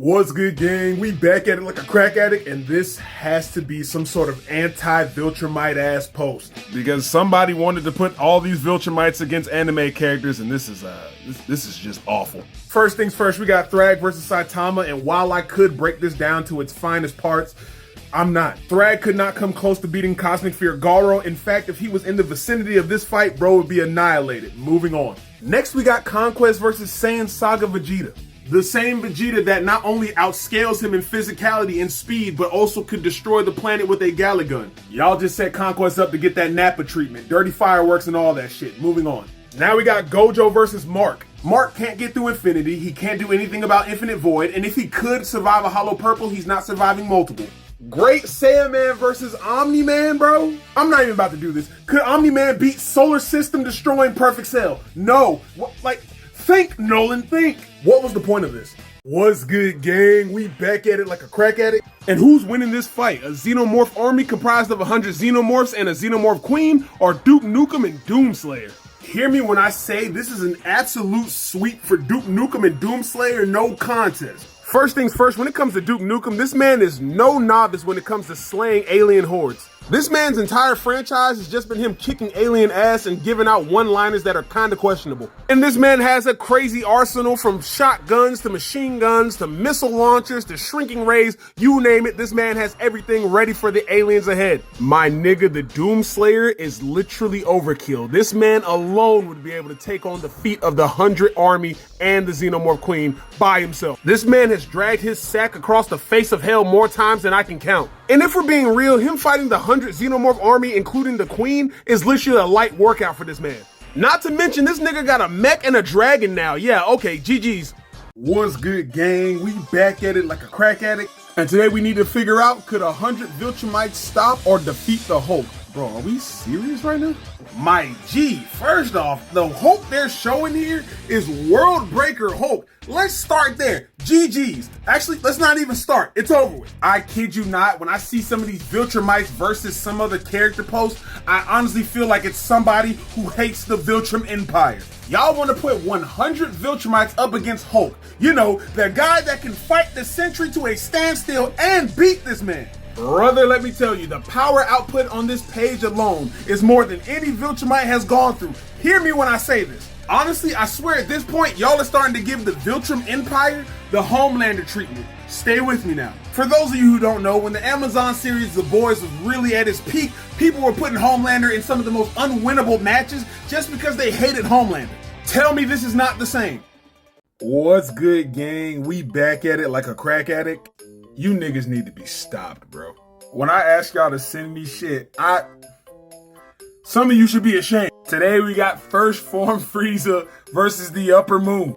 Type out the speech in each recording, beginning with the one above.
What's good, gang? We back at it like a crack addict, and this has to be some sort of anti-Viltrumite ass post. Because somebody wanted to put all these Viltrumites against anime characters, and this is just awful. First things first, we got Thrag versus Saitama, and while I could break this down to its finest parts, I'm not. Thrag could not come close to beating Cosmic Fear Garou. In fact, if he was in the vicinity of this fight, bro would be annihilated. Moving on. Next, we got Conquest versus Saiyan Saga Vegeta. The same Vegeta that not only outscales him in physicality and speed, but also could destroy the planet with a Gala gun. Y'all just set Conquest up to get that Nappa treatment, dirty fireworks and all that shit. Moving on. Now we got Gojo versus Mark. Mark can't get through Infinity, he can't do anything about Infinite Void, and if he could survive a Hollow Purple, he's not surviving multiple. Great Saiyaman versus Omni-Man, bro? I'm not even about to do this. Could Omni-Man beat Solar System destroying Perfect Cell? No. Think, Nolan, think. What was the point of this? What's good, gang? We back at it like a crack addict. And who's winning this fight? A Xenomorph army comprised of 100 Xenomorphs and a Xenomorph Queen, or Duke Nukem and Doomslayer? Hear me when I say this is an absolute sweep for Duke Nukem and Doomslayer, no contest. First things first, when it comes to Duke Nukem, this man is no novice when it comes to slaying alien hordes. This man's entire franchise has just been him kicking alien ass and giving out one-liners that are kinda questionable. And this man has a crazy arsenal from shotguns to machine guns to missile launchers to shrinking rays, you name it, this man has everything ready for the aliens ahead. My nigga, the Doomslayer is literally overkill. This man alone would be able to take on the feat of the 100 army and the Xenomorph Queen by himself. This man has dragged his sack across the face of hell more times than I can count. And if we're being real, him fighting the 100 Xenomorph army, including the Queen, is literally a light workout for this man. Not to mention, this nigga got a mech and a dragon now. Yeah, okay, GG's. What's good, gang? We back at it like a crack addict. And today we need to figure out, could 100 Viltrumites stop or defeat the Hulk? Bro, are we serious right now? My G, first off, the Hulk they're showing here is World Breaker Hulk. Let's start there. GG's. Actually, let's not even start. It's over with. I kid you not, when I see some of these Viltrumites versus some other character posts, I honestly feel like it's somebody who hates the Viltrum Empire. Y'all want to put 100 Viltrumites up against Hulk. You know, the guy that can fight the Sentry to a standstill and beat this man. Brother, let me tell you, the power output on this page alone is more than any Viltrumite has gone through. Hear me when I say this. Honestly, I swear at this point, y'all are starting to give the Viltrum Empire the Homelander treatment. Stay with me now. For those of you who don't know, when the Amazon series The Boys was really at its peak, people were putting Homelander in some of the most unwinnable matches just because they hated Homelander. Tell me this is not the same. What's good, gang? We back at it like a crack addict. You niggas need to be stopped, bro. When I ask y'all to send me shit, some of you should be ashamed. Today we got First Form Frieza versus the Upper Moon.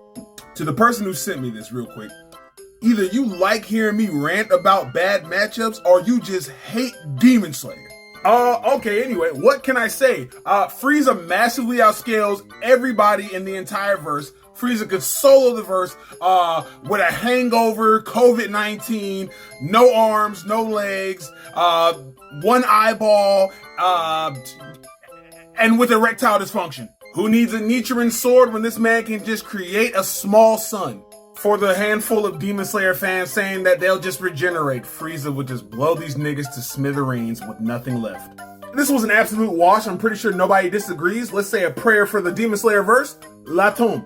To the person who sent me this real quick, either you like hearing me rant about bad matchups or you just hate Demon Slayer. Okay, anyway, what can I say? Frieza massively outscales everybody in the entire verse. Frieza could solo the verse with a hangover, COVID-19, no arms, no legs, one eyeball, and with erectile dysfunction. Who needs a Nichiren sword when this man can just create a small sun? For the handful of Demon Slayer fans saying that they'll just regenerate, Frieza would just blow these niggas to smithereens with nothing left. This was an absolute wash. I'm pretty sure nobody disagrees. Let's say a prayer for the Demon Slayer verse. Latum.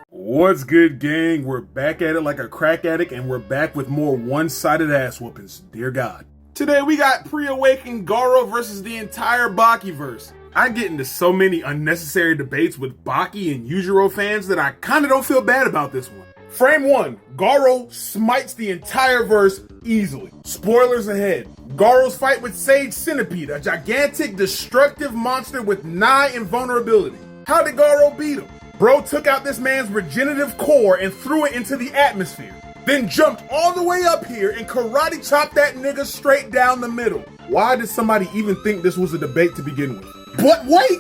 What's good, gang? We're back at it like a crack addict, and we're back with more one-sided ass whoopings. Dear God. Today we got pre-awakened Garou versus the entire Bakiverse. I get into so many unnecessary debates with Baki and Yujiro fans that I kinda don't feel bad about this one. Frame 1, Garou smites the entire verse easily. Spoilers ahead. Garou's fight with Sage Centipede, a gigantic destructive monster with nigh invulnerability. How did Garou beat him? Bro took out this man's regenerative core and threw it into the atmosphere. Then jumped all the way up here and karate chopped that nigga straight down the middle. Why did somebody even think this was a debate to begin with? But wait,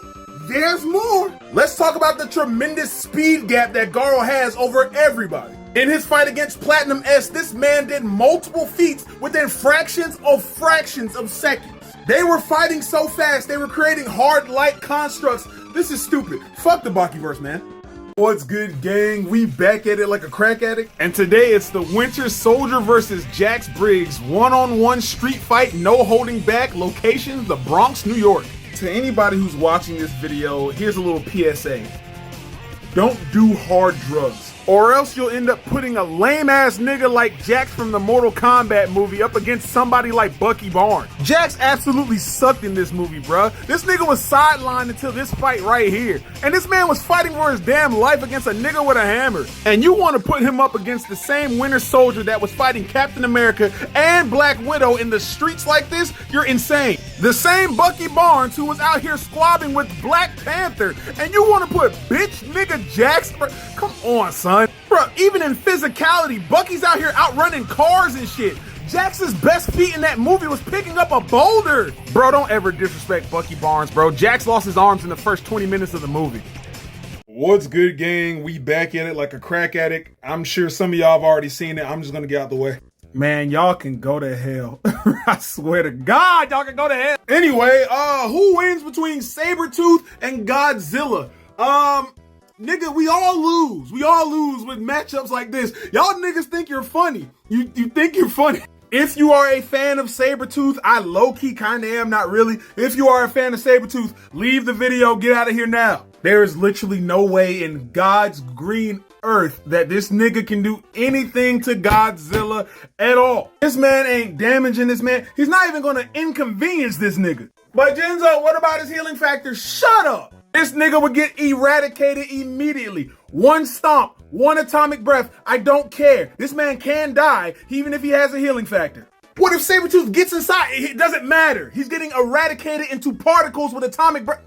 there's more. Let's talk about the tremendous speed gap that Garou has over everybody. In his fight against Platinum S, this man did multiple feats within fractions of seconds. They were fighting so fast, they were creating hard light constructs. This is stupid. Fuck the Bakiverse, man. What's good, gang? We back at it like a crack addict. And today it's the Winter Soldier versus Jax Briggs one-on-one street fight, no holding back. Location, the Bronx, New York. To anybody who's watching this video, here's a little PSA. Don't do hard drugs. Or else you'll end up putting a lame-ass nigga like Jax from the Mortal Kombat movie up against somebody like Bucky Barnes. Jax absolutely sucked in this movie, bruh. This nigga was sidelined until this fight right here. And this man was fighting for his damn life against a nigga with a hammer. And you want to put him up against the same Winter Soldier that was fighting Captain America and Black Widow in the streets like this? You're insane. The same Bucky Barnes who was out here squabbing with Black Panther. And you want to put bitch nigga Jax? Come on, son. Bro, even in physicality, Bucky's out here outrunning cars and shit. Jax's best feat in that movie was picking up a boulder. Bro, don't ever disrespect Bucky Barnes, bro. Jax lost his arms in the first 20 minutes of the movie. What's good, gang? We back at it like a crack addict. I'm sure some of y'all have already seen it. I'm just gonna get out the way. Man, y'all can go to hell. I swear to God, y'all can go to hell. Anyway, who wins between Sabretooth and Godzilla? Nigga, we all lose. We all lose with matchups like this. Y'all niggas think you're funny. You think you're funny. If you are a fan of Sabretooth, I low-key kinda am, not really. If you are a fan of Sabretooth, leave the video, get out of here now. There is literally no way in God's green earth that this nigga can do anything to Godzilla at all. This man ain't damaging this man. He's not even gonna inconvenience this nigga. But Jinzo, what about his healing factor? Shut up. This nigga would get eradicated immediately. One stomp, one atomic breath, I don't care. This man can die, even if he has a healing factor. What if Sabretooth gets inside? It doesn't matter. He's getting eradicated into particles with atomic breath.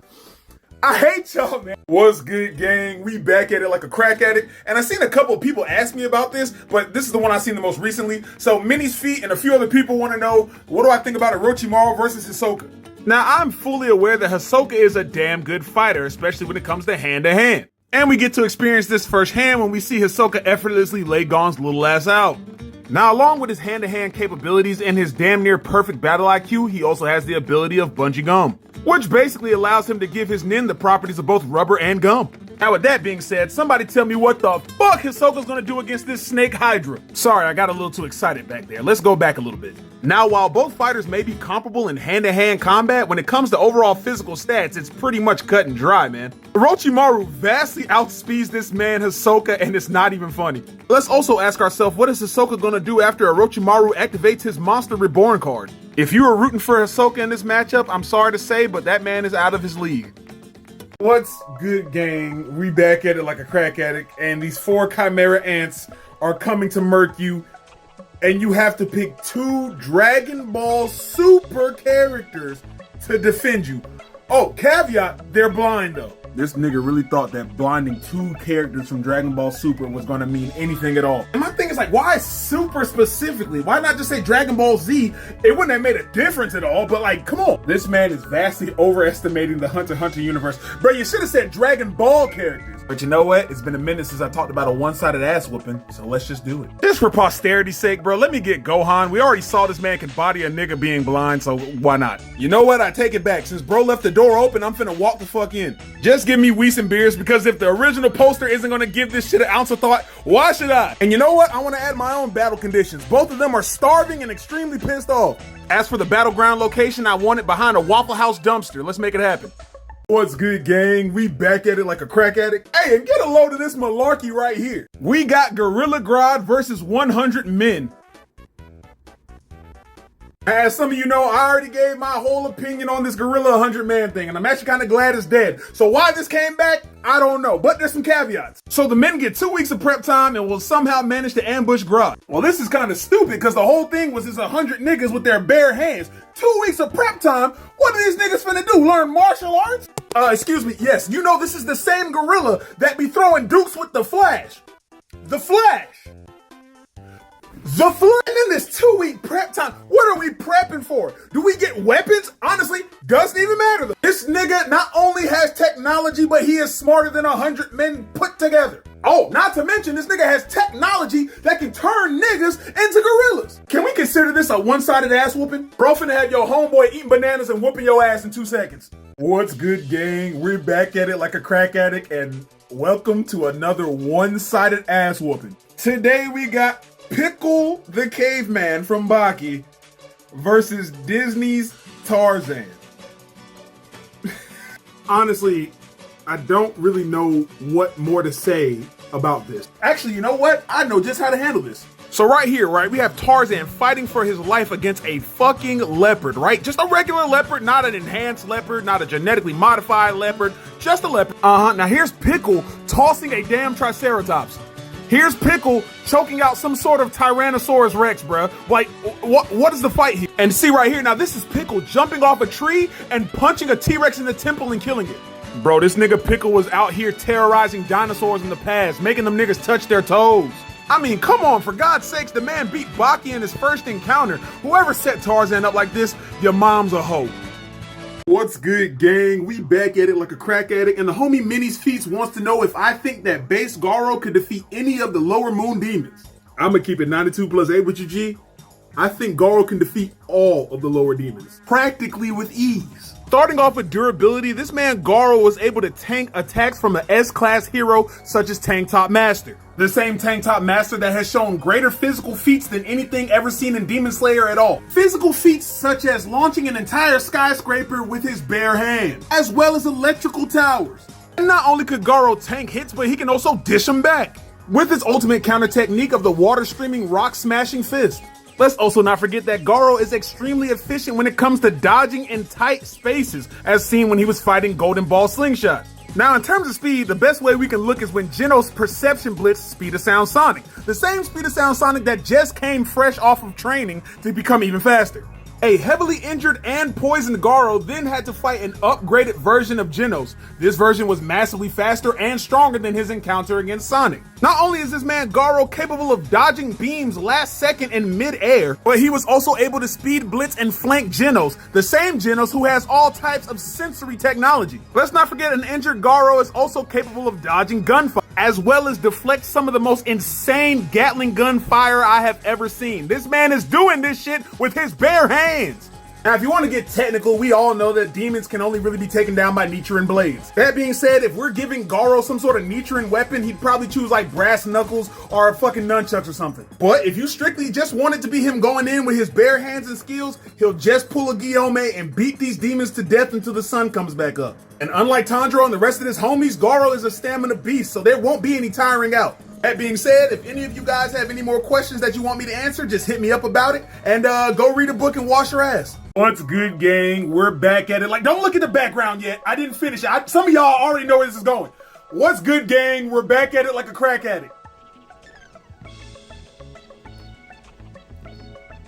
I hate y'all, man. What's good, gang? We back at it like a crack addict. And I seen a couple of people ask me about this, but this is the one I seen the most recently. So Minnie's Feet and a few other people want to know, what do I think about Orochimaru versus Hisoka? Now, I'm fully aware that Hisoka is a damn good fighter, especially when it comes to hand-to-hand. And we get to experience this firsthand when we see Hisoka effortlessly lay Gon's little ass out. Now, along with his hand-to-hand capabilities and his damn near perfect battle IQ, he also has the ability of bungee gum, which basically allows him to give his nin the properties of both rubber and gum. Now, with that being said, somebody tell me what the fuck Hisoka's gonna do against this snake hydra. Sorry, I got a little too excited back there. Let's go back a little bit. Now, while both fighters may be comparable in hand-to-hand combat, when it comes to overall physical stats, it's pretty much cut and dry, man. Orochimaru vastly outspeeds this man Hisoka, and it's not even funny. Let's also ask ourselves, what is Hisoka gonna do after Orochimaru activates his Monster Reborn card? If you were rooting for Hisoka in this matchup, I'm sorry to say, but that man is out of his league. What's good, gang? We back at it like a crack addict, and these 4 Chimera Ants are coming to murk you, and you have to pick 2 Dragon Ball Super characters to defend you. Oh, caveat, they're blind though. This nigga really thought that blinding 2 characters from Dragon Ball Super was gonna mean anything at all. And my thing is like, why Super specifically? Why not just say Dragon Ball Z? It wouldn't have made a difference at all, but like, come on. This man is vastly overestimating the Hunter x Hunter universe. Bro, you should have said Dragon Ball characters. But you know what? It's been a minute since I talked about a one-sided ass whooping, so let's just do it. Just for posterity's sake, bro, let me get Gohan. We already saw this man can body a nigga being blind, so why not? You know what? I take it back. Since bro left the door open, I'm finna walk the fuck in. Just give me Whis and Beers, because if the original poster isn't gonna give this shit an ounce of thought, why should I? And you know what? I want to add my own battle conditions. Both of them are starving and extremely pissed off. As for the battleground location, I want it behind a Waffle House dumpster. Let's make it happen. What's good, gang? We back at it like a crack addict. Hey, and get a load of this malarkey right here. We got Gorilla Grodd versus 100 men. As some of you know, I already gave my whole opinion on this Gorilla 100 man thing, and I'm actually kind of glad it's dead. So why this came back, I don't know, but there's some caveats. So the men get 2 weeks of prep time and will somehow manage to ambush Grodd. Well, this is kind of stupid because the whole thing was 100 niggas with their bare hands. 2 weeks of prep time? What are these niggas finna do, learn martial arts? Excuse me, yes, you know this is the same gorilla that be throwing dukes with the Flash. The Flash! The Flash! And then this 2 week prep time, what are we prepping for? Do we get weapons? Honestly, doesn't even matter. This nigga not only has technology, but he is smarter than 100 men put together. Oh, not to mention this nigga has technology that can turn niggas into gorillas. Can we consider this a one-sided ass whooping? Bro finna have your homeboy eating bananas and whooping your ass in 2 seconds. What's good, gang? We're back at it like a crack addict, and Welcome to another one-sided ass whooping. Today we got Pickle the Caveman from Baki versus Disney's Tarzan. Honestly, I don't really know what more to say about this. Actually, you know what? I know just how to handle this. So right here, right, we have Tarzan fighting for his life against a fucking leopard, right? Just a regular leopard, not an enhanced leopard, not a genetically modified leopard, just a leopard. Now here's Pickle tossing a damn Triceratops. Here's Pickle choking out some sort of Tyrannosaurus Rex, bruh. Like, what is the fight here? And see right here, now this is Pickle jumping off a tree and punching a T-Rex in the temple and killing it. Bro, this nigga Pickle was out here terrorizing dinosaurs in the past, making them niggas touch their toes. I mean, come on, for God's sakes, the man beat Baki in his first encounter. Whoever set Tarzan up like this, your mom's a hoe. What's good, gang? We back at it like a crack addict, and the homie Minnie's Feast wants to know if I think that base Garou could defeat any of the lower moon demons. I'ma keep it 92 plus 8 with you, G. I think Garou can defeat all of the lower demons, practically with ease. Starting off with durability, this man Garou was able to tank attacks from an S-class hero such as Tank Top Master. The same Tank Top Master that has shown greater physical feats than anything ever seen in Demon Slayer at all. Physical feats such as launching an entire skyscraper with his bare hands, as well as electrical towers. And not only could Garou tank hits, but he can also dish them back with his ultimate counter technique of the water streaming rock smashing fist. Let's also not forget that Garou is extremely efficient when it comes to dodging in tight spaces, as seen when he was fighting Golden Ball Slingshot. Now, in terms of speed, the best way we can look is when Genos Perception Blitz Speed of Sound Sonic. The same Speed of Sound Sonic that just came fresh off of training to become even faster. A heavily injured and poisoned Garou then had to fight an upgraded version of Genos. This version was massively faster and stronger than his encounter against Sonic. Not only is this man Garou capable of dodging beams last second in mid-air, but he was also able to speed blitz and flank Genos, the same Genos who has all types of sensory technology. Let's not forget an injured Garou is also capable of dodging gunfire, as well as deflect some of the most insane Gatling gun fire I have ever seen. This man is doing this shit with his bare hands. Now, if you want to get technical, we all know that demons can only really be taken down by Nichiren blades. That being said, if we're giving Garou some sort of Nichiren weapon, he'd probably choose like brass knuckles or fucking nunchucks or something. But if you strictly just want it to be him going in with his bare hands and skills, he'll just pull a Guillaume and beat these demons to death until the sun comes back up. And unlike Tanjiro and the rest of his homies, Garou is a stamina beast, so there won't be any tiring out. That being said, if any of you guys have any more questions that you want me to answer, just hit me up about it and go read a book and wash your ass. What's good, gang? We're back at it. Like, don't look at the background yet. I didn't finish it. Some of y'all already know where this is going. What's good, gang? We're back at it like a crack addict.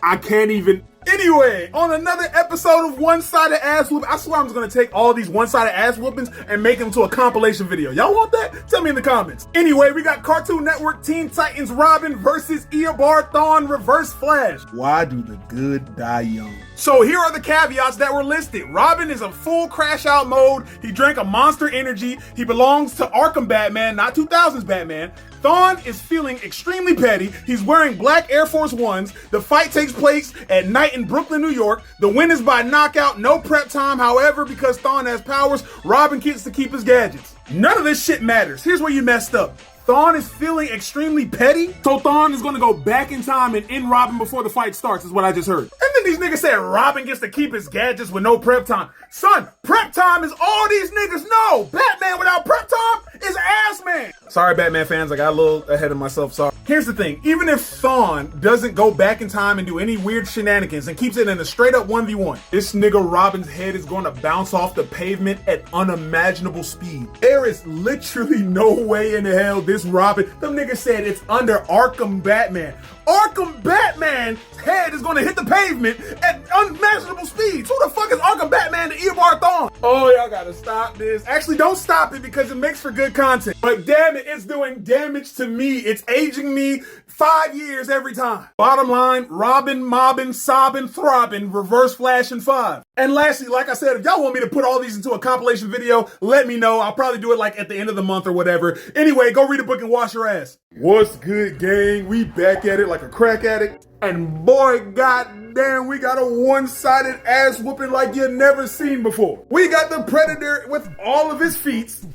I can't even. Anyway, on another episode of One-Sided Ass Whooping, I swear I'm just gonna take all these one-sided ass whoopings and make them to a compilation video. Y'all want that? Tell me in the comments. Anyway, we got Cartoon Network Teen Titans Robin versus Eobard Thawne Reverse Flash. Why do the good die young? So here are the caveats that were listed. Robin is a full crash out mode. He drank a monster energy. He belongs to Arkham Batman, not 2000s Batman. Thawne is feeling extremely petty. He's wearing black Air Force Ones. The fight takes place at night in Brooklyn, New York. The win is by knockout, no prep time. However, because Thawne has powers, Robin gets to keep his gadgets. None of this shit matters. Here's where you messed up. Thawne is feeling extremely petty, so Thawne is gonna go back in time and end Robin before the fight starts, is what I just heard. And then these niggas said Robin gets to keep his gadgets with no prep time. Son, prep time is all these niggas know. Batman without prep time is ass man. Sorry, Batman fans, I got a little ahead of myself, sorry. Here's the thing, even if Thawne doesn't go back in time and do any weird shenanigans and keeps it in a straight up 1v1, this nigga Robin's head is gonna bounce off the pavement at unimaginable speed. There is literally no way in the hell this Robin, them niggas said it's under Arkham Batman. Arkham Batman's head is gonna hit the pavement at unimaginable speeds. Who the fuck is Arkham Batman to Eobard Thawne? Oh, y'all gotta stop this. Actually, don't stop it because it makes for good content. But damn it, it's doing damage to me. It's aging me 5 years every time. Bottom line, Robin, mobbing, sobbing, throbbing, reverse flashing 5. And lastly, like I said, if y'all want me to put all these into a compilation video, let me know. I'll probably do it like at the end of the month or whatever. Anyway, go read a book and wash your ass. What's good, gang? We back at it like a crack addict. And boy, goddamn, we got a one-sided ass whooping like you never seen before. We got the Predator with all of his feats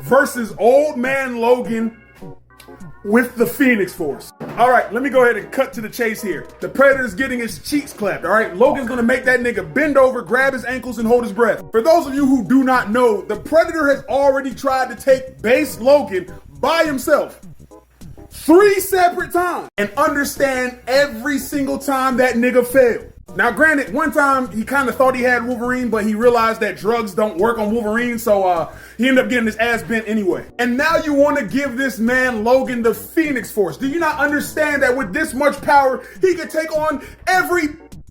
versus Old Man Logan with the Phoenix Force. All right, let me go ahead and cut to the chase here. The Predator's getting his cheeks clapped, all right? Logan's gonna make that nigga bend over, grab his ankles, and hold his breath. For those of you who do not know, the Predator has already tried to take base Logan by himself 3 separate times, and understand every single time that nigga failed. Now, granted, one time he kind of thought he had Wolverine, but he realized that drugs don't work on Wolverine, so he ended up getting his ass bent anyway. And now you want to give this man Logan the Phoenix Force. Do you not understand that with this much power, he could take on every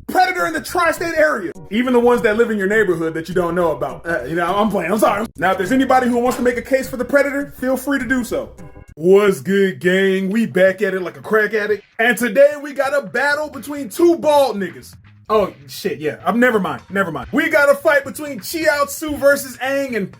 Predator in the tri-state area? Even the ones that live in your neighborhood that you don't know about. I'm playing, I'm sorry. Now, if there's anybody who wants to make a case for the Predator, feel free to do so. What's good, gang? We back at it like a crack addict. And today we got a battle between 2 bald niggas. Oh, shit, yeah. Never mind. We got a fight between Chiaotzu versus Aang, and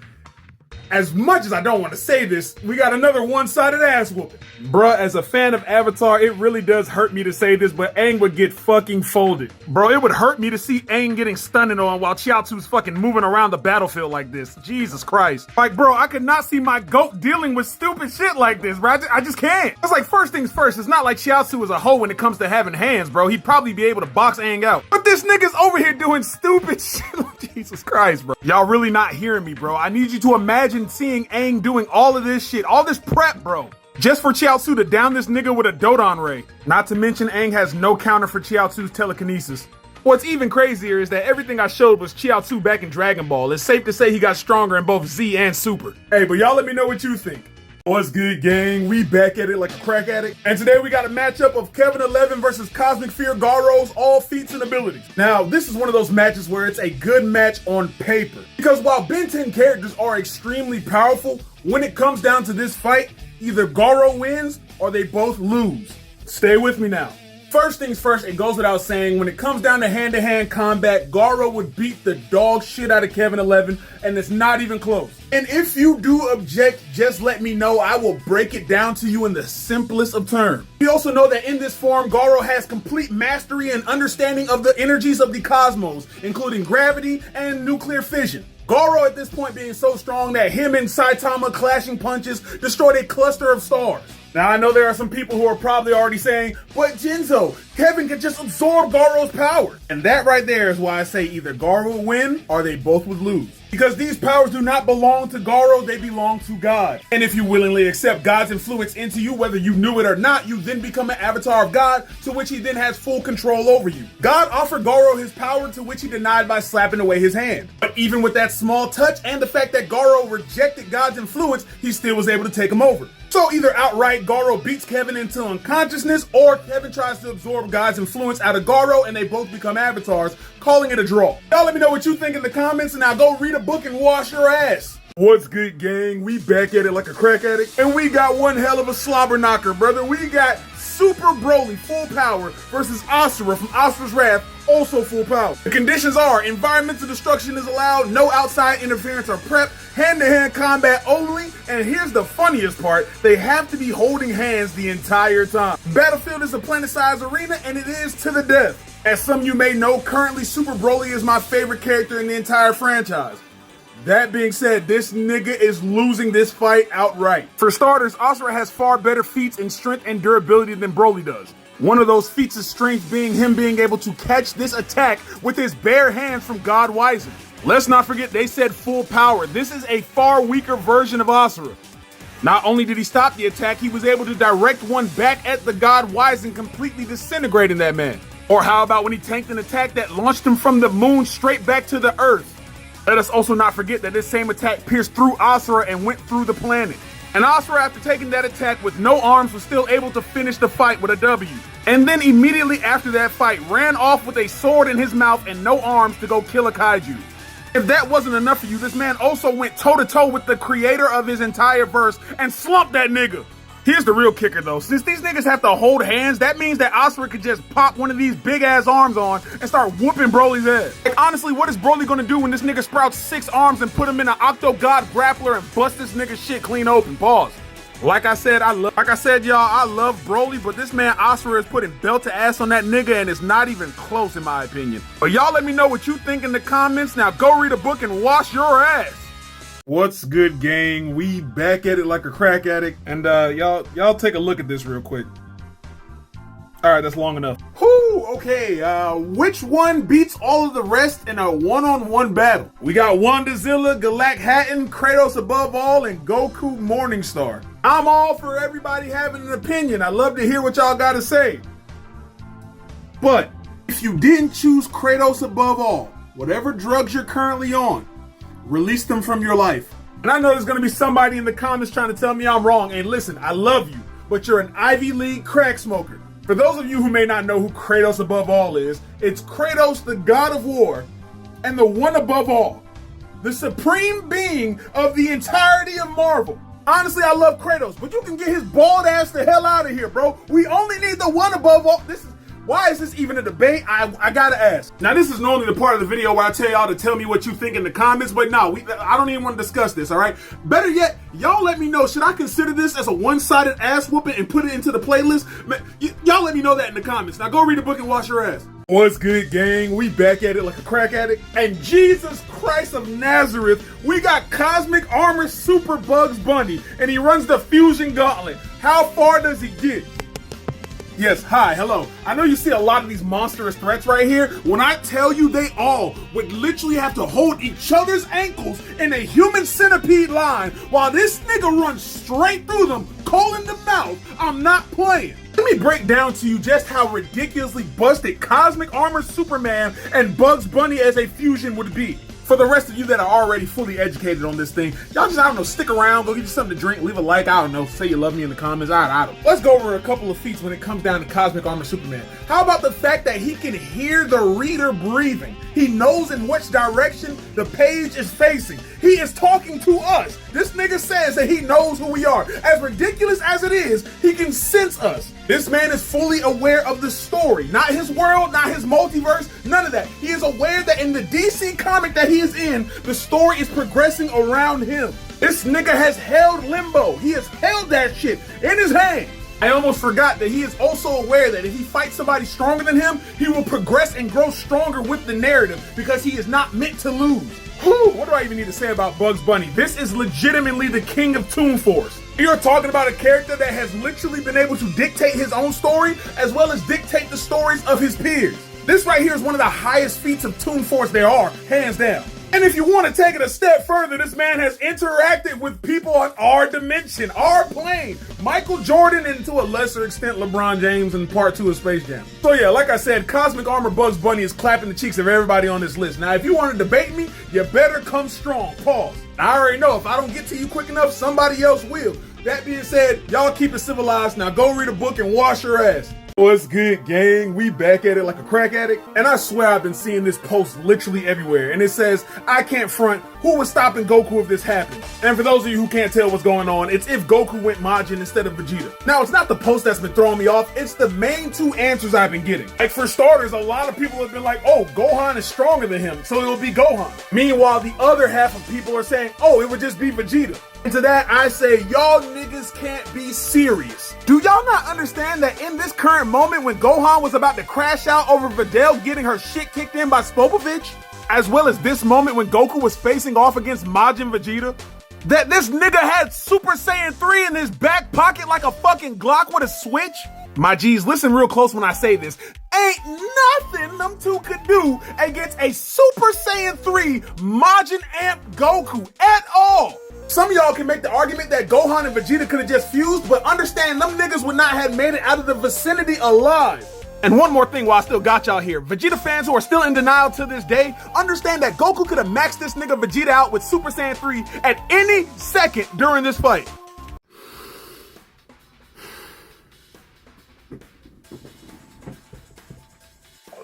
as much as I don't want to say this, we got another one-sided ass whooping. Bruh, as a fan of Avatar, it really does hurt me to say this, but Aang would get fucking folded. Bro, it would hurt me to see Aang getting stunned on while Chiaotzu's fucking moving around the battlefield like this. Jesus Christ. Like, bro, I could not see my goat dealing with stupid shit like this, bro. I just can't. It's like, first things first, it's not like Chiaotzu is a hoe when it comes to having hands, bro. He'd probably be able to box Aang out. But this nigga's over here doing stupid shit. Jesus Christ, bro. Y'all really not hearing me, bro. I need you to imagine seeing Aang doing all of this shit, all this prep, bro, just for Chiaotzu to down this nigga with a Dodon Ray. Not to mention Aang has no counter for Chiaotzu's telekinesis. What's even crazier is that everything I showed was Chiaotzu back in Dragon Ball. It's safe to say he got stronger in both Z and Super. Hey, but y'all let me know what you think. What's good, gang? We back at it like a crack addict. And today we got a matchup of Kevin 11 versus Cosmic Fear Garou's all feats and abilities. Now, this is one of those matches where it's a good match on paper. Because while Ben 10 characters are extremely powerful, when it comes down to this fight, either Garou wins or they both lose. Stay with me now. First things first, it goes without saying, when it comes down to hand-to-hand combat, Garou would beat the dog shit out of Kevin 11, and it's not even close. And if you do object, just let me know. I will break it down to you in the simplest of terms. We also know that in this form, Garou has complete mastery and understanding of the energies of the cosmos, including gravity and nuclear fission. Garou at this point being so strong that him and Saitama clashing punches destroyed a cluster of stars. Now, I know there are some people who are probably already saying, but Jinzo, Kevin can just absorb Garou's power. And that right there is why I say either Garou would win or they both would lose. Because these powers do not belong to Garou, they belong to God. And if you willingly accept God's influence into you, whether you knew it or not, you then become an avatar of God, to which he then has full control over you. God offered Garou his power, to which he denied by slapping away his hand. But even with that small touch and the fact that Garou rejected God's influence, he still was able to take him over. So either outright Garou beats Kevin into unconsciousness, or Kevin tries to absorb God's influence out of Garou and they both become avatars, calling it a draw. Y'all let me know what you think in the comments, and now go read a book and wash your ass. What's good, gang? We back at it like a crack addict, and we got one hell of a slobber knocker, brother. We got Super Broly full power versus Asura from Asura's Wrath, also full power. The conditions are environmental destruction is allowed, no outside interference or prep, hand-to-hand combat only, and here's the funniest part, they have to be holding hands the entire time. Battlefield is a planet-sized arena, and it is to the death. As some of you may know, currently Super Broly is my favorite character in the entire franchise. That being said, this nigga is losing this fight outright. For starters, Asura has far better feats in strength and durability than Broly does. One of those feats of strength being him being able to catch this attack with his bare hands from God Wizen. Let's not forget they said full power. This is a far weaker version of Asura. Not only did he stop the attack, he was able to direct one back at the God Wizen, completely disintegrating that man. Or how about when he tanked an attack that launched him from the moon straight back to the earth? Let us also not forget that this same attack pierced through Asura and went through the planet. And Asura, after taking that attack with no arms, was still able to finish the fight with a W. And then immediately after that fight, ran off with a sword in his mouth and no arms to go kill a kaiju. If that wasn't enough for you, this man also went toe-to-toe with the creator of his entire verse and slumped that nigga. Here's the real kicker though, since these niggas have to hold hands, that means that Asura could just pop one of these big ass arms on and start whooping Broly's ass. Like honestly, what is Broly gonna do when this nigga sprouts 6 arms and put him in an Octo God grappler and bust this nigga shit clean open? Pause. Like I said, y'all, I love Broly, but this man Asura is putting belt to ass on that nigga and it's not even close in my opinion. But y'all let me know what you think in the comments. Now go read a book and wash your ass. What's good, gang? We back at it like a crack addict, and y'all take a look at this real quick. All right, that's long enough. Whoo, okay, which one beats all of the rest in a one-on-one battle? We got Wandazilla, Galak Hatton, Kratos above all, and Goku Morningstar. I'm all for everybody having an opinion. I love to hear what y'all gotta say. But if you didn't choose Kratos above all, whatever drugs you're currently on, release them from your life. And I know there's gonna be somebody in the comments trying to tell me I'm wrong. And listen, I love you, but you're an Ivy League crack smoker. For those of you who may not know who Kratos above all is, it's Kratos, the god of war, and the one above all, the supreme being of the entirety of Marvel. Honestly, I love Kratos, but you can get his bald ass the hell out of here, bro. We only need the one above all. Why is this even a debate? I gotta ask. Now, this is normally the part of the video where I tell y'all to tell me what you think in the comments, but no, I don't even want to discuss this, all right? Better yet, y'all let me know, should I consider this as a one-sided ass whooping and put it into the playlist? Y'all let me know that in the comments. Now go read a book and wash your ass. What's good, gang? We back at it like a crack addict. And Jesus Christ of Nazareth, we got Cosmic Armor Super Bugs Bunny, and he runs the Fusion Gauntlet. How far does he get? Yes, hi, hello. I know you see a lot of these monstrous threats right here. When I tell you they all would literally have to hold each other's ankles in a human centipede line while this nigga runs straight through them, coal in the mouth, I'm not playing. Let me break down to you just how ridiculously busted Cosmic Armor Superman and Bugs Bunny as a fusion would be. For the rest of you that are already fully educated on this thing, y'all just, I don't know, stick around, go get you something to drink, leave a like, I don't know, say you love me in the comments, I don't know. Let's go over a couple of feats when it comes down to Cosmic Armor Superman. How about the fact that he can hear the reader breathing? He knows in which direction the page is facing. He is talking to us. This nigga says that he knows who we are. As ridiculous as it is, he can sense us. This man is fully aware of the story. Not his world, not his multiverse, none of that. He is aware that in the DC comic that he is in, the story is progressing around him. This nigga has held Limbo. He has held that shit in his hand. I almost forgot that he is also aware that if he fights somebody stronger than him, he will progress and grow stronger with the narrative because he is not meant to lose. Whew, what do I even need to say about Bugs Bunny? This is legitimately the king of Toon Force. You're talking about a character that has literally been able to dictate his own story as well as dictate the stories of his peers. This right here is one of the highest feats of Toon Force there are, hands down. And if you want to take it a step further, this man has interacted with people on our dimension, our plane. Michael Jordan, and to a lesser extent, LeBron James in part 2 of Space Jam. So yeah, like I said, Cosmic Armor Bugs Bunny is clapping the cheeks of everybody on this list. Now, if you want to debate me, you better come strong. Pause. I already know if I don't get to you quick enough, somebody else will. That being said, y'all keep it civilized. Now go read a book and wash your ass. What's good, gang? We back at it like a crack addict. And I swear I've been seeing this post literally everywhere. And it says, I can't front. Who was stopping Goku if this happened? And for those of you who can't tell what's going on, it's if Goku went Majin instead of Vegeta. Now, it's not the post that's been throwing me off. It's the main two answers I've been getting. Like, for starters, a lot of people have been like, oh, Gohan is stronger than him, so it'll be Gohan. Meanwhile, the other half of people are saying, oh, it would just be Vegeta. And to that, I say, y'all niggas can't be serious. Do y'all not understand that in this current moment when Gohan was about to crash out over Videl getting her shit kicked in by Spopovich, as well as this moment when Goku was facing off against Majin Vegeta, that this nigga had Super Saiyan 3 in his back pocket like a fucking Glock with a switch? My G's, listen real close when I say this. Ain't nothing them two could do against a Super Saiyan 3 Majin Amp Goku at all. Some of y'all can make the argument that Gohan and Vegeta could have just fused, but understand them niggas would not have made it out of the vicinity alive. And one more thing while I still got y'all here. Vegeta fans who are still in denial to this day, understand that Goku could have maxed this nigga Vegeta out with Super Saiyan 3 at any second during this fight.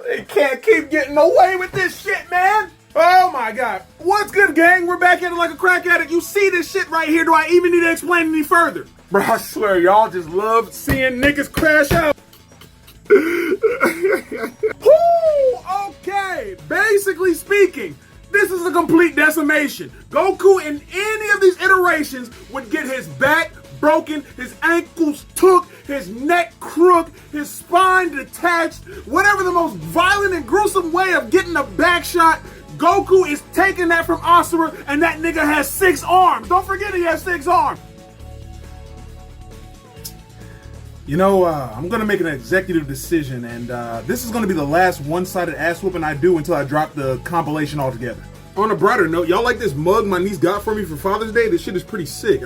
They can't keep getting away with this shit, man. Oh my God. What's good, gang? We're back at it like a crack addict. You see this shit right here. Do I even need to explain any further? Bro, I swear, y'all just love seeing niggas crash out. Whoo, okay. Basically speaking, this is a complete decimation. Goku in any of these iterations would get his back broken, his ankles took, his neck crook, his spine detached, whatever the most violent and gruesome way of getting a back shot, Goku is taking that from Asura, and that nigga has 6 arms. Don't forget he has 6 arms. You know, I'm gonna make an executive decision, and this is gonna be the last one-sided ass whooping I do until I drop the compilation altogether. On a brighter note, y'all like this mug my niece got for me for Father's Day? This shit is pretty sick.